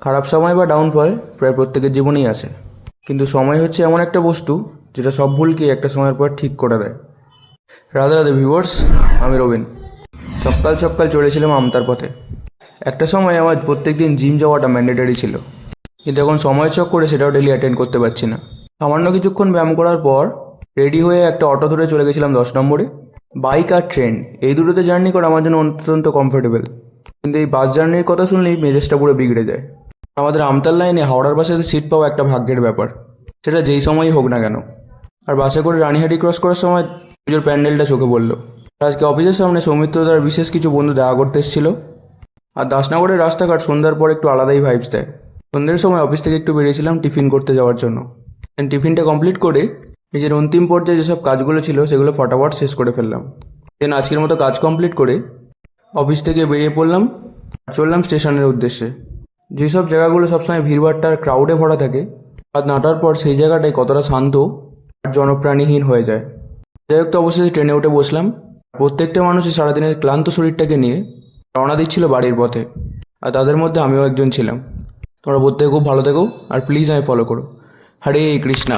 খারাপ সময় বা ডাউনফল প্রায় প্রত্যেকের জীবনেই আসে, কিন্তু সময় হচ্ছে এমন একটা বস্তু যেটা সব ভুলকে একটা সময়ের পর ঠিক করে দেয়। রাধে রাধে ভিউয়ার্স, আমি রবিন। সকাল সকাল চলেছিলাম আমতার পথে। একটা সময় আমার প্রত্যেক দিন জিম যাওয়াটা ম্যান্ডেটারি ছিল, কিন্তু এখন সময় চক করে সেটাও ডেলি অ্যাটেন্ড করতে পারছি না। সামান্য কিছুক্ষণ ব্যায়াম করার পর রেডি হয়ে একটা অটো ধরে চলে গেছিলাম 10 নম্বরে। বাইক আর ট্রেন এই দুটোতে জার্নি করা আমার জন্য অত্যন্ত কমফোর্টেবল, কিন্তু এই বাস জার্নির কথা শুনলেই মেজাজটা পুরো বিগড়ে যায়। আমাদের আমতার লাইনে হাওড়ার বাসে সিট পাওয়া একটা ভাগ্যের ব্যাপার, সেটা যেই সময়ই হোক না কেন। আর বাসে করে রানীহাটি ক্রস করার সময় পুজোর প্যান্ডেলটা চোখে পড়লো। আজকে অফিসের সামনে সৌমিত্রদার বিশেষ কিছু বন্ধু দেখা করতে এসেছিল। আর দাসনগরের রাস্তাঘাট সন্ধ্যার পর একটু আলাদাই ভাইবস দেয়। সন্ধ্যের সময় অফিস থেকে একটু বেরিয়েছিলাম টিফিন করতে যাওয়ার জন্য। টিফিনটা কমপ্লিট করে নিজের অন্তিম পর্যায়ে যেসব কাজগুলো ছিল সেগুলো ফটাফট শেষ করে ফেললাম। দেন আজকের মতো কাজ কমপ্লিট করে অফিস থেকে বেরিয়ে পড়লাম আর চললাম স্টেশনের উদ্দেশ্যে। যেসব জায়গাগুলো সবসময় ভিড়ভাট্টা আর ক্রাউডে ভরা থাকে, রাত 9টার পর সেই জায়গাটাই কতটা শান্ত আর জনপ্রাণীহীন হয়ে যায়। যাই হোক, তো অবশ্যই ট্রেনে উঠে বসলাম। প্রত্যেকটা মানুষই সারাদিনের ক্লান্ত শরীরটাকে নিয়ে রওনা দিচ্ছিল বাড়ির পথে, আর তাদের মধ্যে আমিও একজন ছিলাম। তোমরা প্রত্যেকে খুব ভালো থেকো আর প্লিজ আমায় ফলো করো। হরে কৃষ্ণা।